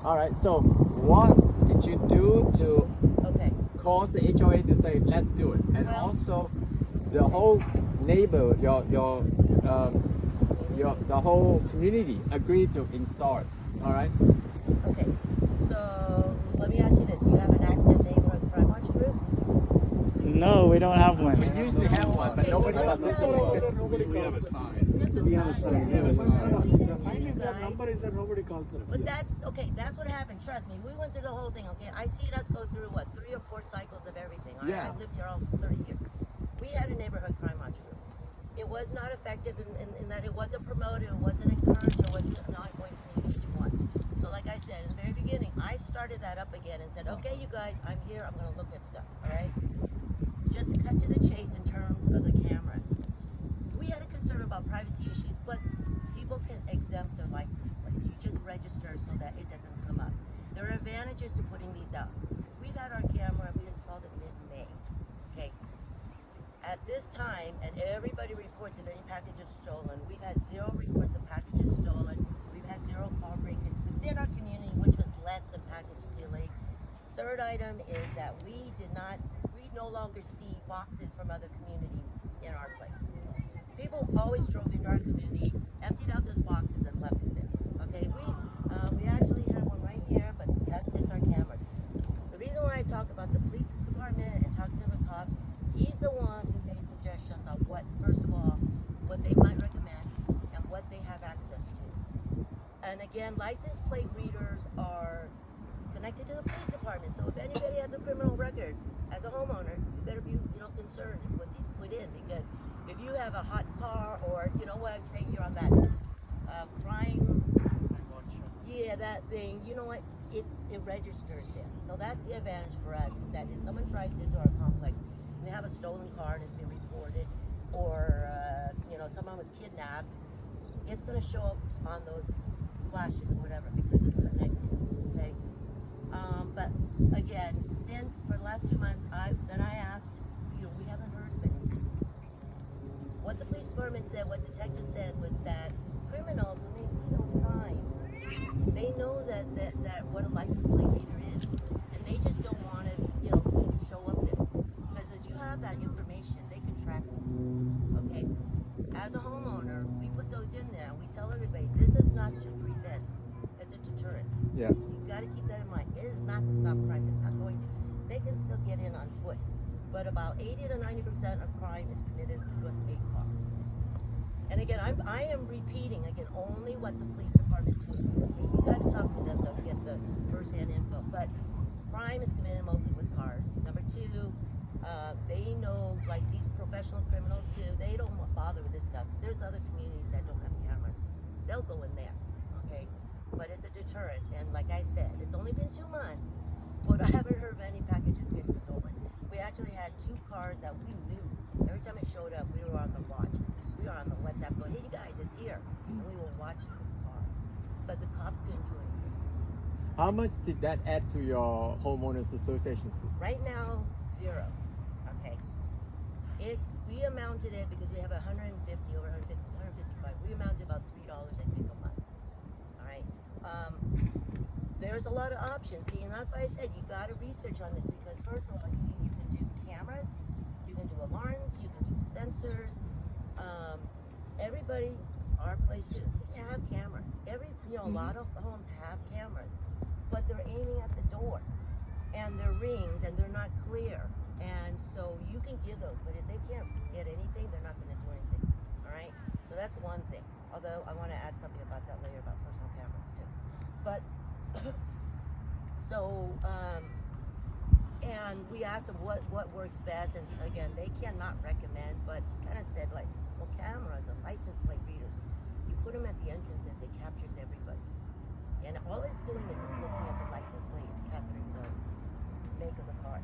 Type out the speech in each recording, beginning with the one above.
All right. So what did you do to Okay. cause the HOA to say let's do it, and Well- also the whole neighbor, the whole community agreed to install it. All right. Okay. So let me ask you this: do you have an active neighborhood crime watch group? No, we don't have We one. used to have one, but nobody participated. We have a sign. Just a We sign. have a sign. The sign is that number is that nobody calls it. But that's okay. That's what happened. Trust me. We went through the whole thing. Okay. I seen us go through what 3 or 4 cycles of everything. All right? Yeah. I've lived here all 30 years. We had a neighborhood crime watch group. It was not effective in that it wasn't promoted, it wasn't encouraged, it wasn't an ongoing thing each one. So like I said in the very beginning, I started that up again and said, okay, you guys, I'm here. I'm going to look at stuff. All right. Just to cut to the chase in terms of the cameras. We had a concern about privacy issues, but people can exempt their license plates. You just register so that it doesn't come up. There are advantages to putting these out. We've had our camera, we installed it mid-May. Okay. At this time, and everybody reports that any packages stolen. We've had 0 reports of packages stolen. We've had 0 call break-ins within our community, which was less than package stealing. Third item is that we no longer see boxes from other communities in our place. People always drove into our community, emptied out those boxes, and left it there. Okay, we actually have one right here, but that sits our camera. The reason why I talk about the police department and talking to the cop, he's the one who made suggestions on what, first of all, what they might recommend and what they have access to. And again, license plate readers are connected to the police department. So if anybody has a criminal record, as a homeowner, you better be, concerned with these put in, because if you have a hot car, or what I'm saying, you're on that crime, yeah, that thing, you know what, it registers there. So that's the advantage for us, is that if someone drives into our complex and they have a stolen car and it's been reported, or someone was kidnapped, it's going to show up on those flashes or whatever, because it's connected. Okay. But again, since for the last 2 months, I asked, we haven't heard of anything. What the police department said, what detectives said, was that criminals, when they see those signs, they know that what a license plate reader is, and they just don't want to, show up there. Because if you have that information, they can track it. Okay. As a homeowner, we put those in there, and we tell everybody, this is not to prevent, it's a deterrent. Yeah. You got to keep that in mind. It is not to stop crime. It's not going to. They can still get in on foot, but about 80 to 90% of crime is committed with a car. And again, I am repeating again only what the police department told me. Okay, you got to talk to them to get the first-hand info. But crime is committed mostly with cars. Number 2, they know, like these professional criminals too. They don't bother with this stuff. There's other communities that don't have cameras. They'll go in there. Okay. But it's a deterrent, and like I said, it's only been 2 months, but I haven't heard of any packages getting stolen. We actually had 2 cars that we knew. Every time it showed up, we were on the watch. We were on the WhatsApp going, hey, you guys, it's here. And we will watch this car. But the cops couldn't do anything. How much did that add to your homeowners association fee? Right now, 0. Okay. We amounted it, because we have 150, over 150, 155. We amounted about $3, I think, a month. All right. There's a lot of options. See, and that's why I said you got to research on this, because first of all, you can do cameras, you can do alarms, you can do sensors. Everybody, our place too, we have cameras. A lot of homes have cameras, but they're aiming at the door, and they're rings, and they're not clear. And so you can give those, but if they can't get anything, they're not going to do anything. All right. So that's one thing. Although I want to add something about that later, about personal cameras too. But and we asked them what works best, and again, they cannot recommend, but kind of said like, well, cameras and license plate readers, you put them at the entrances, it captures everybody, and all it's doing is it's looking at the license plate, it's capturing the make of the car.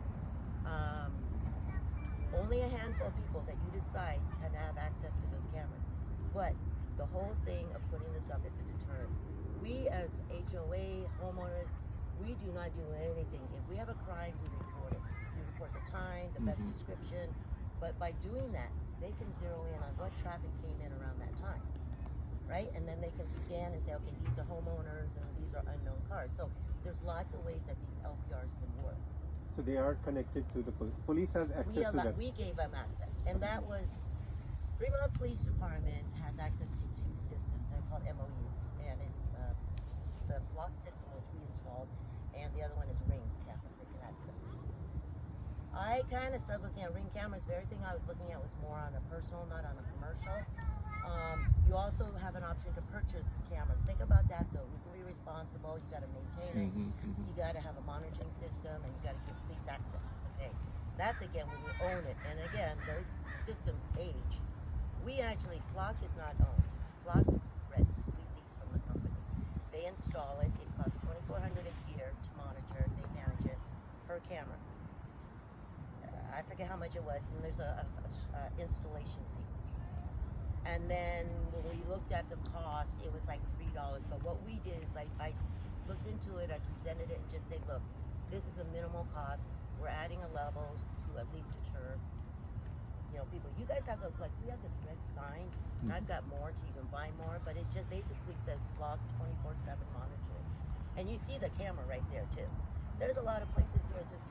Only a handful of people that you decide can have access to those cameras, but the whole thing of putting this up is a deterrent. We as HOA homeowners, we do not do anything. If we have a crime, we report it. We report the time, the best description, but by doing that, they can zero in on what traffic came in around that time, right? And then they can scan and say, okay, these are homeowners and these are unknown cars. So there's lots of ways that these LPRs can work. So they are connected to the police. Police has access to that. We gave them access, and that was Fremont Police Department has access to two systems. They're called MOUs, and it's the flock system which we installed, and the other one is Ring cameras they can access. I kind of started looking at Ring cameras, but everything I was looking at was more on a personal, not on a commercial. You also have an option to purchase cameras. Think about that though. Who's going to be responsible? You got to maintain it. You got to have a monitoring system, and you got to give police access. Okay, that's again when you own it. And again, those systems age. We actually, Flock is not owned. Flock rents. We lease from the company. They install it. It costs $2,400 a year to monitor. They manage it per camera. I forget how much it was, and there's a installation fee. And then when we looked at the cost, it was like $3. But what we did is I looked into it, I presented it, and just said, look, this is the minimal cost. We're adding a level to at least deter, people. You guys have we have this red sign, and I've got more, so you can buy more. But it just basically says Flock 24/7 monitoring, and you see the camera right there too. There's a lot of places where it says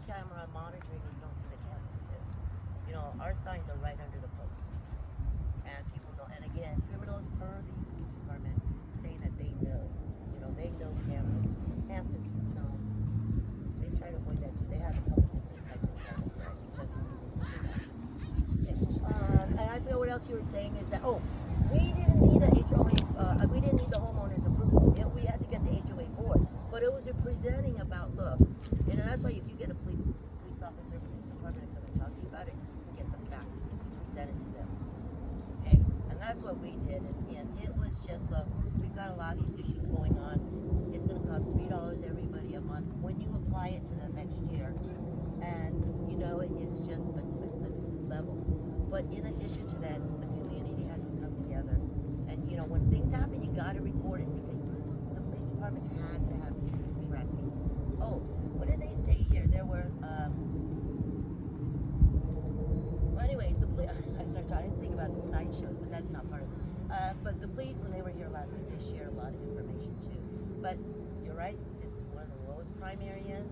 camera monitoring, and you don't see the cameras too. Our signs are right under the post. And people know, and again, criminals per the police department say that they know cameras. Hamptons, they try to avoid that too. They have a couple different types of cameras, but I think that's what and I forget what else you were saying is that, we didn't need a HOA, we didn't need the homeowner's approval. We had to get the HOA board. But it was presenting about, look, and that's why if you get a police officer, police department to come and talk to you about it, you get the facts and present it to them. Okay, and that's what we did, and it was just, look, we've got a lot of these issues going on. It's going to cost $3 everybody a month when you apply it to the next year, and it's just it's a level. But in addition to that, the community has to come together, and when things happen, you got to report it. The police department has to have tracking. What did they say here? There were anyways, the police. I started talking. I was thinking about the sideshows, but that's not part of it. But the police, when they were here last week, they shared a lot of information too. But you're right. This is one of the lowest crime areas.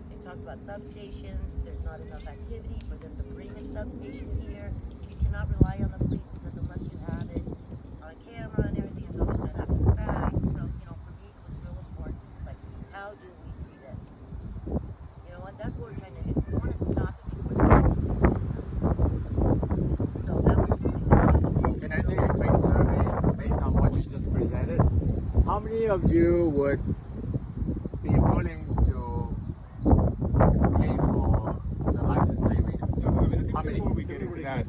They talked about substations. There's not enough activity for them to bring a substation here. You cannot rely on the police because unless you have it on camera and everything, it's always done after the fact. So for me, it was real important. It's like, how do we prevent? And that's what we're trying to do. We want to stop it before the police do. So that was really good. Can I take a quick survey based on what you just presented? How many of you would be willing to pay for the license plate reader? How many? Before we get into that,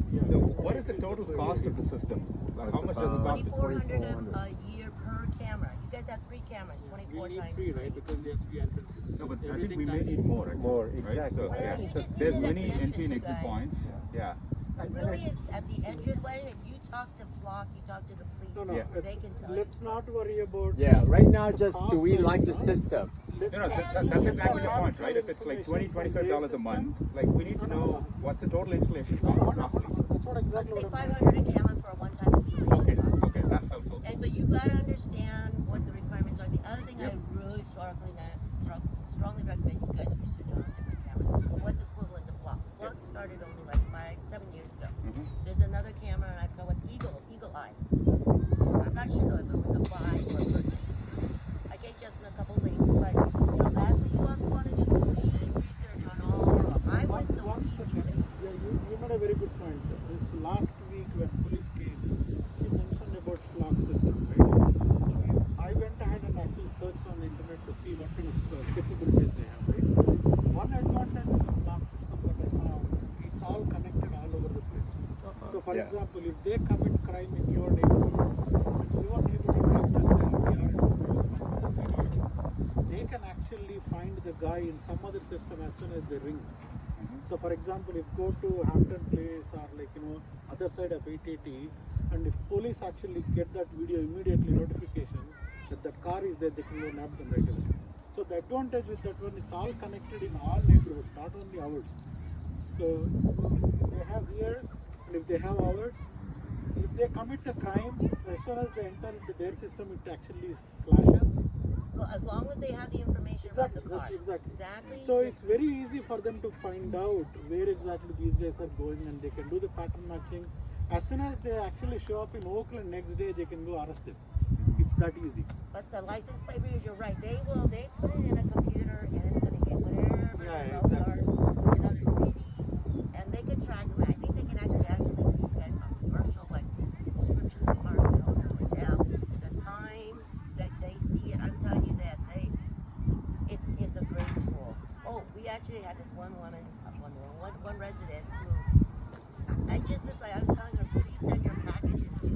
what is the total cost of the system? Like, how much does it cost? $2,400 a year per camera. You guys have 3 cameras, 24 times 3. Right, because there's 3 entrances. No, but I think we may need more. Actually, More, right? exactly. So, Well, yeah. you So just there's needed many an entry and entrance, exit you guys. points. Yeah. Really, is at the entryway. If you talk to Flock, you talk to the police. No, Yeah. They can tell Let's you. not worry about. Yeah, right now, just do we like the system? That's exactly the point, right? If it's like $20, $25 a month, like we need to know what's the total installation cost roughly. That's what Let's exactly say what I'm 500 a camera for a one-time installation. Okay, that's helpful. But you gotta understand what the requirements are. The other thing I really strongly recommend you guys research on different cameras. What's equivalent to Flock? Flock started only like 7 years ago. There's another camera, and I forgot what Eagle Eye. I'm not sure though if it was a buy or a purchase. I gave Justin a couple links, but that's what you also want to do. Please research on all of them. I went the One easy second. way. Yeah, you made a very good point. This last week when police came, she mentioned about flock system, right? So I went ahead and actually searched on the internet to see what kind of capabilities they have, right? One advantage of the flock system that I found, it's all connected all over the place. So for example, if they commit crime in your neighborhood, and your neighborhood has just LPR information, they can actually find the guy in some other system as soon as they ring. So for example, if go to Hampton Place or other side of 880, and if police actually get that video immediately notification that that car is there, they can go nab them right away. So the advantage with that one, it's all connected in all neighborhoods, not only ours. So if they have here, and if they have ours, if they commit a crime, as soon as they enter into their system, it actually flashes. Well, as long as they have the information about the car. Exactly. Exactly. So it's very easy for them to find out where exactly these guys are going, and they can do the pattern matching. As soon as they actually show up in Oakland next day, they can go arrest them. It's that easy. But the license plate readers, you're right. They put it in a computer, and it's gonna get whatever Yeah, the roads exactly. are in other cities, and they can track them. I think they can actually give you guys on commercial like descriptions of cars, you know, down the time that they see it. I'm telling you that it's a great tool. Oh, we actually had this one resident who I was telling her, please send your packages to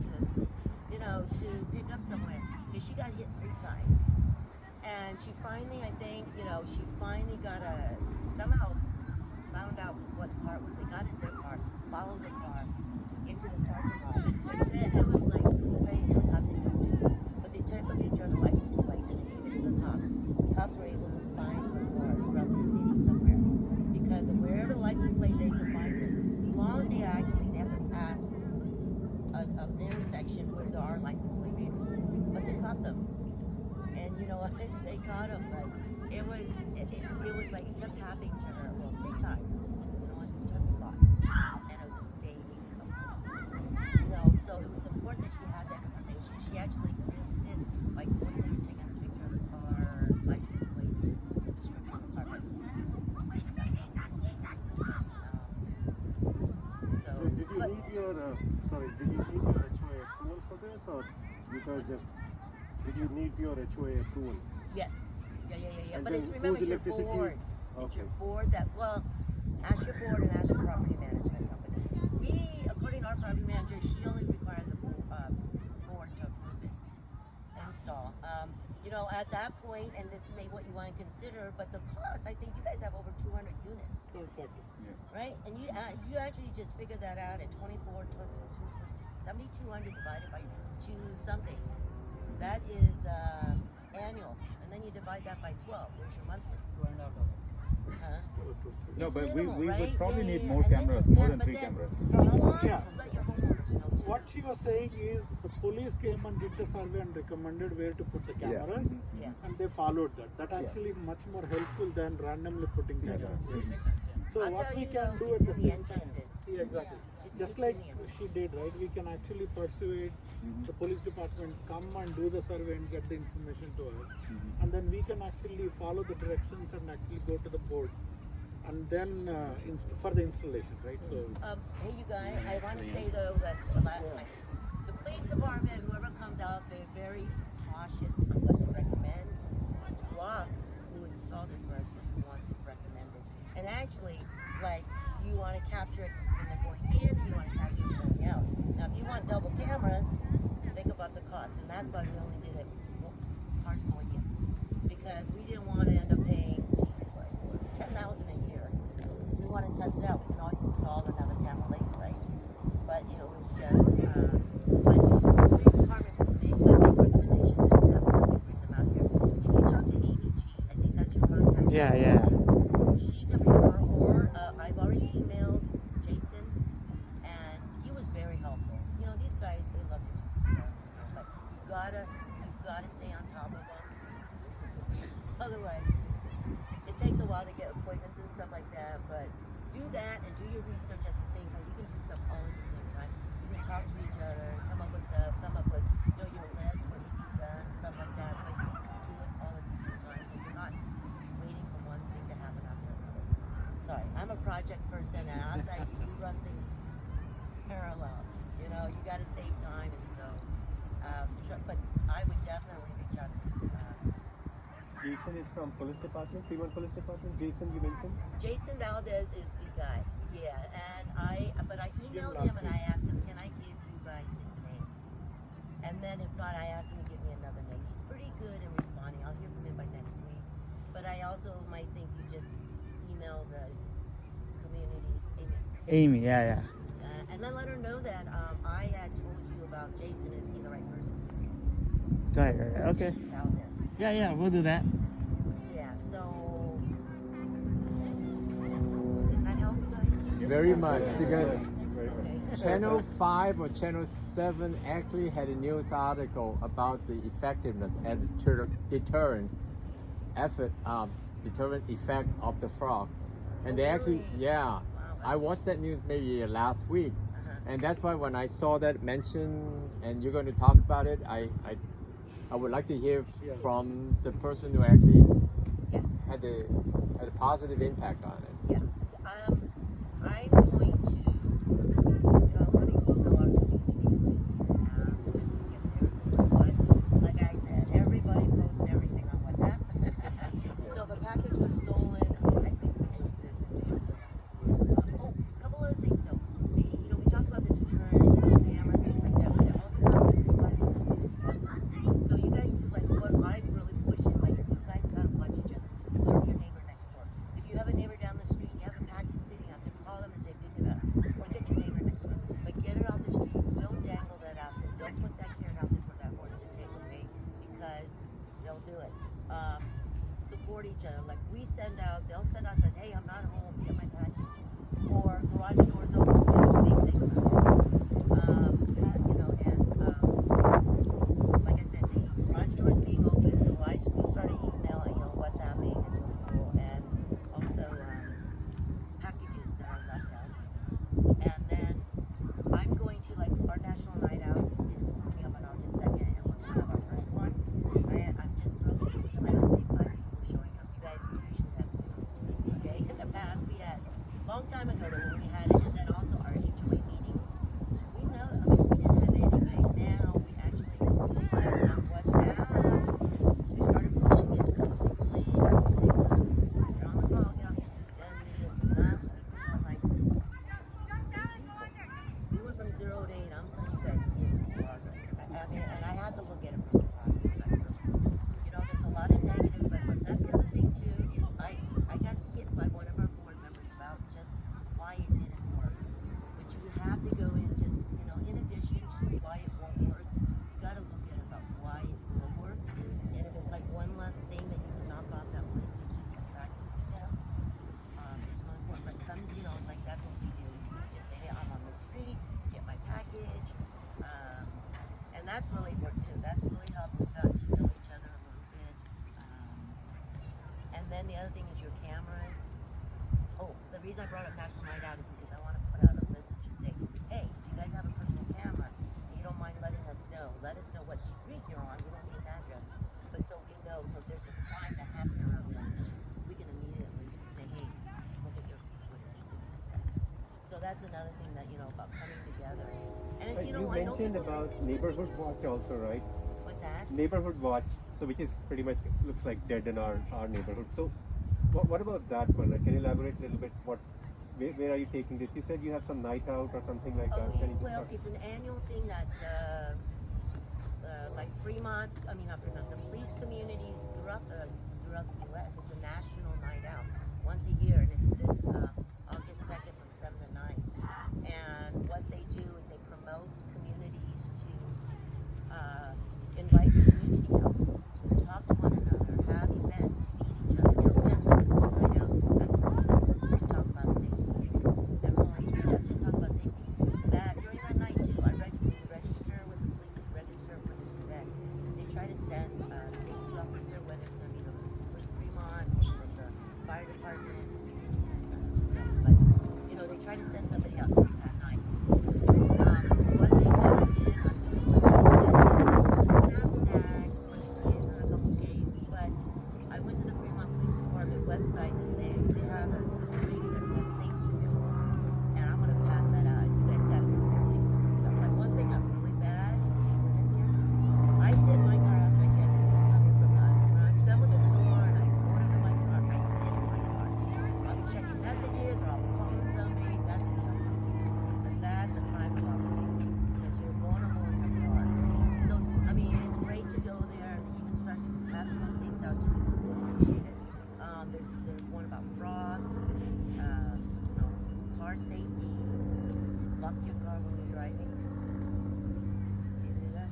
to pick up somewhere, because she got hit 3 times, and she finally, I think, she finally somehow found out what car it was. They got in their car, followed the car into the parking lot. And it was like crazy. The cops didn't do this, but they took a picture of the license plate and they gave it to the cops. The cops were able to find the car throughout the city somewhere, because of wherever the license plate, they could find it. As long as they have to pass an intersection where there are license plate readers, but they caught them, and you know what? They caught them, but it was like it kept happening to her. Well, 3 times. You know, 3 times a lot, and it was the same company. So it was important that she had that information. She actually risked it by going there and taking a picture of the car, license plate, description of the car. Did you need your HOA approval for this, or you guys did you need your HOA approval? Yes. Yeah. And But then it's, remember, whose it's your electricity- board. It's Okay. your board that, ask your board and ask your property management company. We, according to our property manager, she only required the board to approve it and install. At that point, and this may what you want to consider, but the cost, I think you guys have over 200 units, right? And you actually just figured that out at 7,200 divided by 2 something. That is annual, and then you divide that by 12. There's your monthly. No, It's but minimal, we right? would probably need Yeah. more And then cameras, you- more yeah, than but 3 then cameras. You want Yeah. to let your homeowners know too. What she was saying is the police came and did the survey and recommended where to put the cameras, Yeah. and they followed that. That actually much more helpful than randomly putting cameras. So I'll what tell we you, can though, do it's at the in the same time, entrances. yeah, exactly. Just It's like in the entrance. she did, right? We can actually persuade the police department come and do the survey and get the information to us, and then we can actually follow the directions and actually go to the board, and then for the installation, right? So. Hey, you guys, I want to say though that the police department, whoever comes out, they're very cautious on what to recommend. Flock, who installed it for us, was the one who recommended. And actually, like, you want to capture it when they're going in, you want to capture it going out. Now, if you want double cameras, think about the cost, and that's why we only did it cars going in, because we didn't want to end up paying, like $10,000 a year. We want to test it out. We can always install another camera later, right? But it was just, but the police department would make recommendations and definitely bring them out here. If you talk to Amy G, I think that's your contact. Yeah. She can refer, or I've already emailed Jason, and he was very helpful. These guys, they love you. But you gotta stay on top of them. Otherwise, it takes a while to get appointments and stuff like that. But do that and do your research at the same time. You can do stuff all at the same time. You can talk to each other, come up with stuff, come up with your list, what you need done, stuff like that. But you can do it all at the same time, so you're not waiting for one thing to happen after another. Sorry, I'm a project person, and I'll tell you, we run things parallel. You got to save time, and so. But I would definitely reach out to. Jason is from police department, Fremont Police Department. Jason, you mentioned? Jason Valdez is the guy. Yeah, and I emailed him and I asked him, can I give you guys his name? And then if not, I asked him to give me another name. He's pretty good in responding. I'll hear from him by next week. But I also might think you just email the community, Amy, yeah. and then let her know that I had told you about Jason. Is he the right person? Right. Okay. Jason Valdez. Yeah, we'll do that. Yeah, so does that help you guys? Very much, because Okay. Channel 5 or Channel 7 actually had a news article about the effectiveness and deterrent effect of the frog. And Oh, they actually, really? yeah, Wow, I watched that news maybe last week. Uh-huh. And that's why when I saw that mentioned and you're going to talk about it, I would like to hear from the person who actually Yeah. had a positive impact on it. Yeah. I'm going to, letting you know our community soon, just to get there. But like I said, everybody posts everything on WhatsApp. So if a package was stolen, I think we do good. Oh, a couple other things though. We talked about the deterrent, cameras, things like that, but it also talked about so you guys, like, what I really push is, like, you guys gotta watch each other. Love your neighbor next door. If you have a neighbor down the street, you have a package sitting out there, call them and say, pick it up. Or get your neighbor next door. But get it off the street. Don't dangle that out there. Don't put that carrot out there for that horse to take, okay? Because they'll do it. Support each other. Like, they'll send out, says, hey, I'm not home, get my package. Or garage doors open, big thing about it. Like I said, the garage doors being open, so we started emailing, WhatsApping is really cool, and also packages that are left out. And then I'm going to, like, our national night out is coming up on August 2nd, and we're gonna have our first one. I'm just thrilled to be like 25 people showing up. You guys, we usually have 2. Okay, in the past we had long time ago when we had it, and then also our HOA meetings. We didn't have anybody. Now we actually utilize on WhatsApp. We started pushing it because we believe they're on the call, Then this last week we had like 8 people. We went from 0 to 8. I'm telling you guys, it's progress. And I had to look at it from the positive side. There's a lot of negative, but that's the other thing too. Is I got hit by one of our board members about just why it didn't work. But you have to go in just, in addition to why it won't work, you got to look at about why it will work. And if it's like one less thing that you can knock off that list and just subtract it, it's not important. But some, it's like that's what we do. We just say, hey, I'm on the street, get my package. And that's really important too. That's really helped we got to know each other a little bit. And then the other thing is your cameras. Oh, the reason I brought up National Night Out is because I want to put out a list and just say, hey, if you guys have a personal camera and you don't mind letting us know, let us know what street you're on. We don't need an address. But so we know, so if there's a crime that happened around there, we can immediately say, hey, look at your footage, things like that. So that's another thing that, about coming together. And, You I know mentioned people, about neighborhood watch also, right? what's that? Neighborhood watch, so which is pretty much looks like dead in our neighborhood. So what about that one? Like, can you elaborate a little bit? Where are you taking this? You said you have some night out or something like that. Can you just Well, talk- it's an annual thing that, like Fremont, not Fremont, the police communities throughout the U.S. It's a national night out once a year, and it's this August 2nd from 7 to 9. And what they do is they promote communities to invite the community out, talk to one another, have events, feed each other. Just like the World Night Out as a community, talk about safety. And just talk about safety. That during that night too, I register with the police, register for this event. They try to send a safety officer, whether it's going to be the Fremont, from the fire department, but they try to send somebody out during that night. One thing that I did, I'm doing like have snacks for the kids and a couple games, but I went to the Fremont Police Department website and they have a link that says safety tips, and I'm gonna pass that out. You guys gotta do their links and stuff. Like one thing I'm really bad in here, I sit in my car after I get coming from when I'm done with the store and I go into my car, I sit in my car. I'll be checking messages or I'll be calling somebody. That's because that's a crime of opportunity because you're vulnerable in your car. So it's great to go there and even start passing those things out to people who appreciate it. There's one about fraud, car safety, lock your car when you're driving. You do that?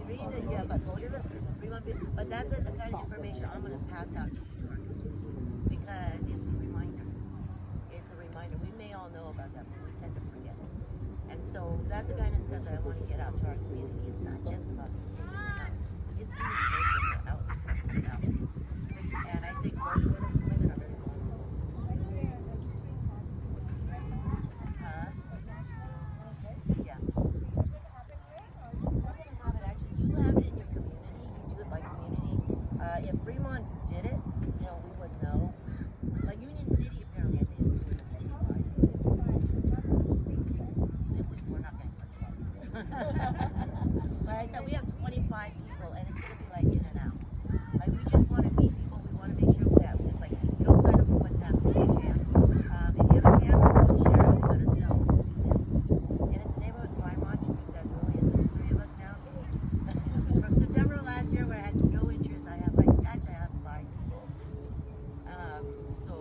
Read it, yeah, but go to the Fremont, but that's the kind of information I'm going to pass out to you, because it's a reminder. It's a reminder. We may all know about that, but we tend to forget. And so that's the kind of stuff that I want to get out to our community. It's not just about the safety of the house. It's being safe when you're out. And I think most women are very vulnerable. Huh? Yeah. Have it actually. You have it in your community. You do it by community. If Fremont did it, we would know. Like Union City, apparently, I think is doing a citywide. We're not going to touch that. But I said we have 25 people, and it's going to be like in and out. Like we just want to meet people. We want to make sure that it's like you don't sign up for WhatsApp, give me a chance. If you have a camera, share it. Let us know. Do this. And it's a neighborhood crime watch. That really is. There's 3 of us now. From September of last year, where I had no interest, I have 5 people. So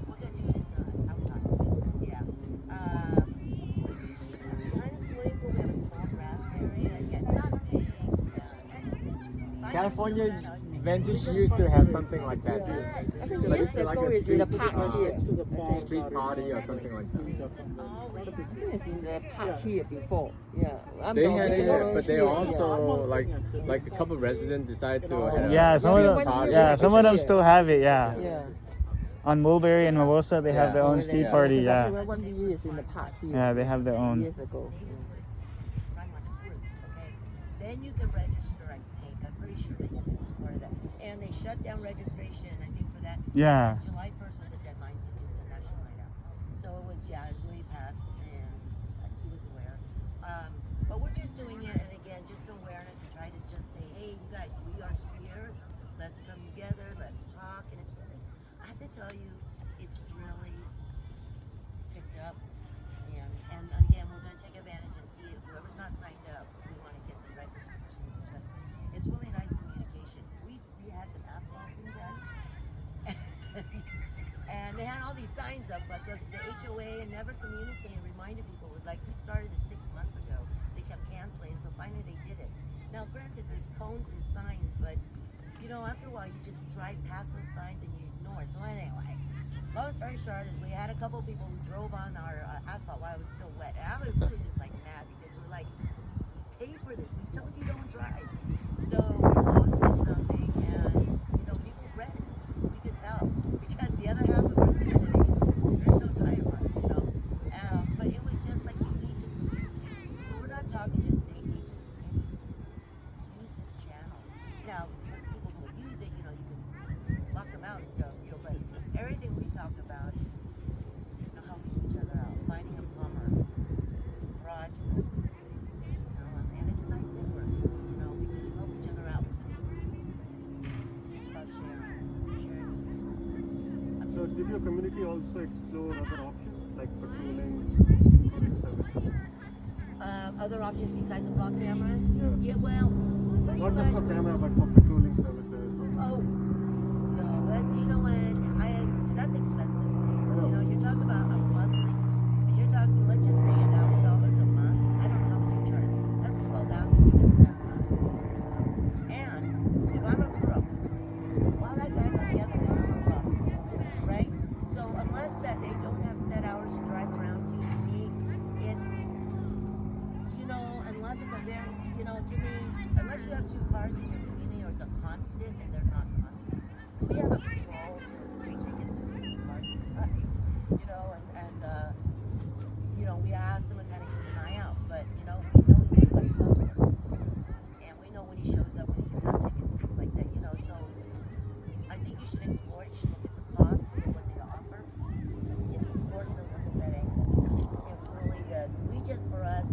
we're gonna do it in outside. Yeah. Behind the swimming pool, we have a small grass area. Yeah, it's not big. California Vantage used to have something like that. I think Like years a ago street, is in the park here. street party or something like that. I think it's in the park here before. Yeah. I'm They the had it, original but they here. also like a couple residents decide to have Yeah, a some of street them. party. Yeah, some of them still have it. Yeah. Yeah. On Mulberry and Mimosa, they have their own street party. Yeah. One year is in the park here. Yeah, they have their own. Years ago. Crime watch group, okay? Then you can register, I think. I'm pretty sure that you can be part of that. And they shut down registration, I think, for that. Yeah. July 1st was the deadline to do the national night out. So it was way past, and he was aware. But we're just doing it, and again, just awareness and trying to just say, hey, you guys, we are here. Let's come together. Let's talk. And it's really, I have to tell you, it's really picked up. And again, we're going to take advantage and see if whoever's not signed up, we want to get the registration because it's really nice communication. We had some asphalt being done, and they had all these signs up, but the HOA never communicated, reminded people. Like we started it 6 months ago, they kept canceling, so finally they did it. Now, granted, there's cones and signs, but after a while, you just drive past those signs and you ignore it. So anyway. Long story short is we had a couple people who drove on our asphalt while it was still wet. And we were just like mad because we're like, we paid for this. We told you don't drive. So we posted something and, people read it. We could tell. Because the other half of our community, there's no tire marks, but it was just like you need to communicate. So we're not talking just safety, just use this channel. Now, people who use it, you can lock them out and stuff, but everything we talk about is, helping each other out, finding a plumber, garage, and it's a nice network, we can help each other out. It's about sharing resources. So did your community also explore other options like patrolling services? Other options besides the block camera? Yeah. Well, pretty Not much. just for camera, but for patrolling services. Oh, no, but you know what? That's expensive. You're talking about a monthly, and you're talking, let's just say $1,000 a month. I don't know how much you charge. That's $12,000 you can pass on. And if I'm a crook, well, that guy's on the other end of the box, right? So unless that they don't have set hours to drive around to me, it's, unless it's a very, to me, unless you have 2 cars in your community or it's a constant, and they're not constant. We have a patrol to bring tickets and park inside, and we ask them and kind of keep an eye out, but we know he's like covered, and we know when he shows up, when he gives out tickets, things like that, so I think you should explore it, you should look at the cost, look at what they offer. It's important to look at that angle. It really does. For us,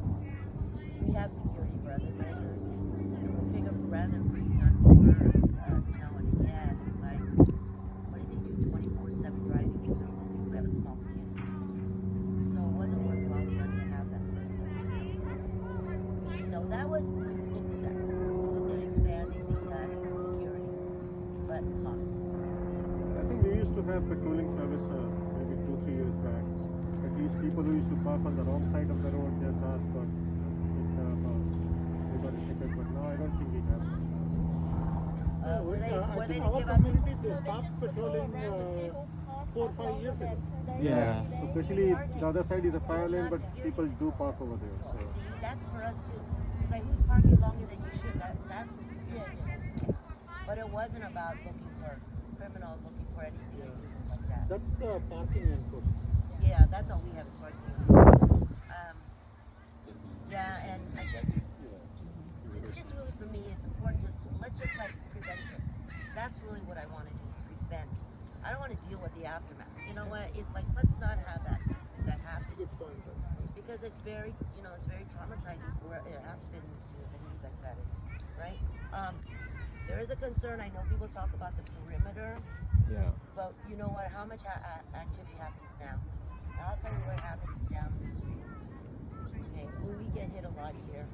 we have security for other measures. And we figure rather than bringing on more, and again, it's like, what do they do 24/7 driving in circles? Because we have a small community. So it wasn't worthwhile for us to have that person. So that was, we looked at that. We looked at expanding the security, but cost. I think we used to have patrolling service maybe 2-3 years back. At least people who used to park on the wrong side of the road, their cars got they got a ticket, but now I don't think we have this. Were I they think to our give out community, they stopped patrolling 4 or 5 years ago. Yeah. So especially the other side is a fire lane, but Security. people do park over there. So. See, that's for us too. It's like who's parking longer than you should. That's the security. But it wasn't about looking for criminals, looking for anything like that. That's the parking enforcement. Yeah, that's all we have is parking. Yeah, and I guess it's just really for me. It's important to let's just like prevention. That's really what I want to do. Prevent. I don't want to deal with the aftermath. You know what? It's like let's not have that happen. Good point. Because it's very, it's very traumatizing for it happens to if any of you guys had it, right? There is a concern. I know people talk about the perimeter, Yeah. but you know what? How much activity happens now? I'll tell you what happens down the street. Okay, well, we get hit a lot here,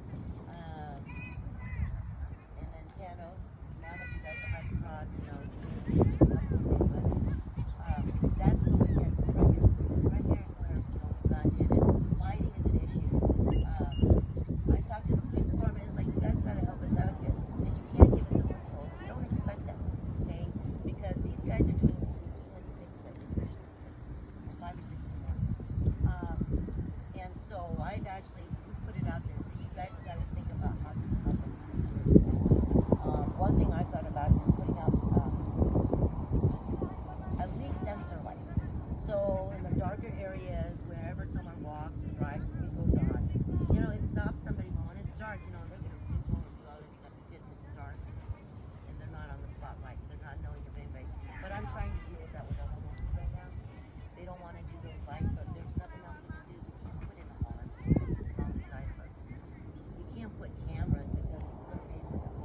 and then Tano. Now that you guys are right across, that's where we get right here. Right here is where we got hit. And lighting is an issue. I talked to the police department. It's like you guys gotta help us out here, and you can't give us a patrol. So we don't expect that, okay? Because these guys are doing between 2 and 6 at night, 5 or 6 in the morning. And so I've actually put it out there. So you guys gotta think about how to help us. One thing I thought about is putting out at least sensor lights. So in the darker areas, wherever someone walks or drives, or it goes on, it stops somebody when it's dark. They're gonna take over and do all this stuff because it's dark and they're not on the spotlight. They're not knowing of anybody. But I'm trying to deal with that with the homeowners right now. They don't want to do those lights, but there's nothing else we can do. We can't put in the horns on the side of it. We can't put cameras because it's going to pay for them.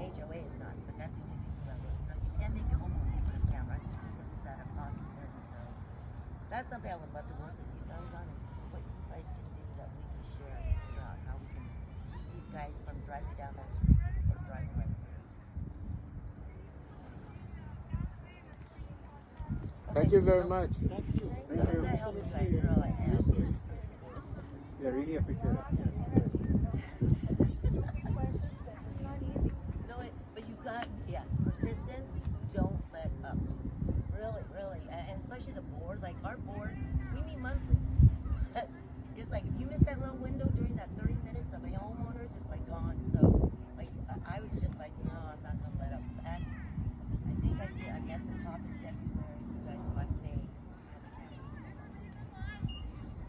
The HOA is not, but that's the only people that will. You can't make your homeowners put a camera because it's at a cost to them. So that's something I would love to work with you guys on. Is what you guys can do that we can share and figure out how we can keep these guys from driving down that street or driving right through. Thank you very much. Thank you. Thank you. That helped me guys, girl, I am. Yeah, really appreciate it. No, but you got, persistence, don't let up. Really, really. And especially the board, like our board, we meet monthly. It's like if you miss that little window during that 30 minutes of a homeowners, it's like gone. So, like, I was just like, no, I'm not going to let up. And I think I did. I met the top in February. You guys by May.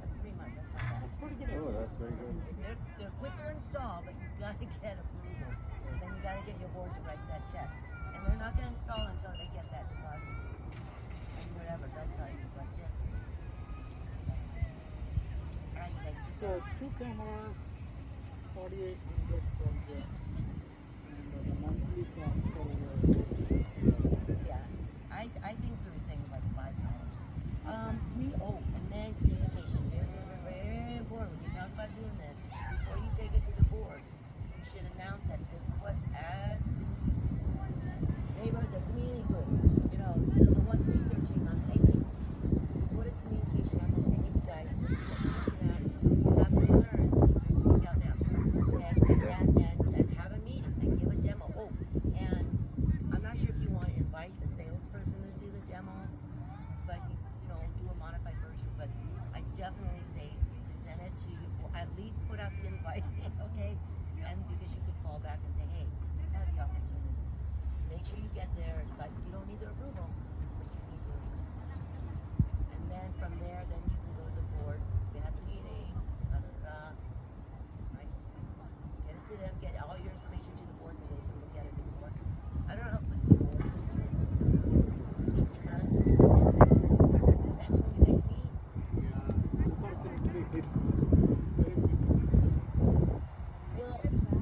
That's 3 months. That's not bad. Oh, that's very good. They're quick to install, but you gotta get approval. Then you gotta get your board to write that check. And they're not gonna install until they get that deposit. And whatever, they'll tell you, but just. Alright, you guys. So 2 cameras, 4,800 from there, and the monthly cost over. Yeah, I think we were saying like $5. And then communication, very, very, very important. When you talk about doing this, before you take it to the board, you should announce that this is what, as the neighborhood, the community group, the ones researching on safety, put a communication on this, hey guys, this is what we're looking at, you have concerns, speak out now, okay? And have a meeting and give a demo. And I'm not sure if you want to invite the salesperson to do the demo, but do a modified version. But I definitely say present it to you, or at least put out the invite, okay? And because you could fall back and say, hey, you had the opportunity. Make sure you get there, but you don't need their approval, but you need their approval. And then from there, then you can go to the board. We have a meeting, right? Get it to them, get all your information to the board so they can look at it before. I don't know how quick the board is. That's when you guys meet. Unfortunately, it's very big.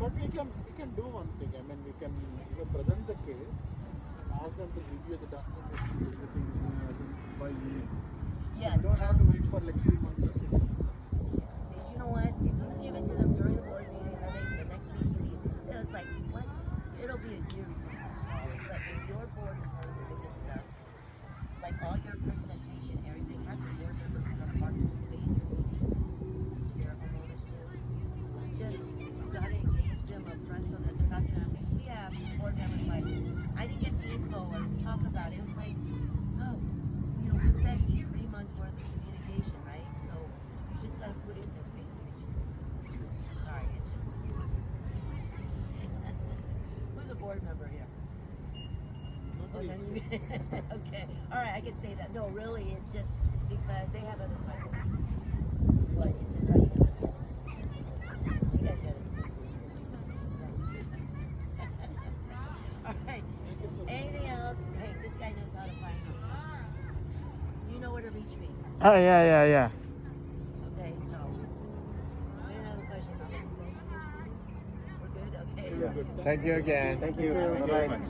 But we can do one thing. I mean, we can present the case and ask them to review the documentation everything by you. Yeah. You don't have to wait for like 3 months or 6 months. Because you know what? If you give it to them during the board meeting, and then the next meeting, it's like, what? It'll be a year before you install it. But if your board is going to do this stuff, like all your presentation, everything, have your board member participate in the meetings. Your homeowners do. Just gotta engage them up front so that they're not gonna. If we have board members like, I didn't get the info or talk about it. It was like, oh, board member here. Nobody. Okay. All right, I can say that. No, really, it's just because they have other priorities. But it's just how you can manage it. You guys got it. All right. Anything else? Hey, this guy knows how to find me. You know where to reach me. Oh, yeah. Okay, so we don't have a question. We're good? Okay. Yeah. Thank you again. Thank you. Thank you very Bye-bye. much.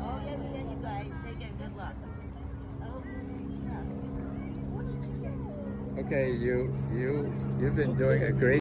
Oh, yeah, you guys. Take care. Good luck. Oh, yeah. Okay, you've been doing a great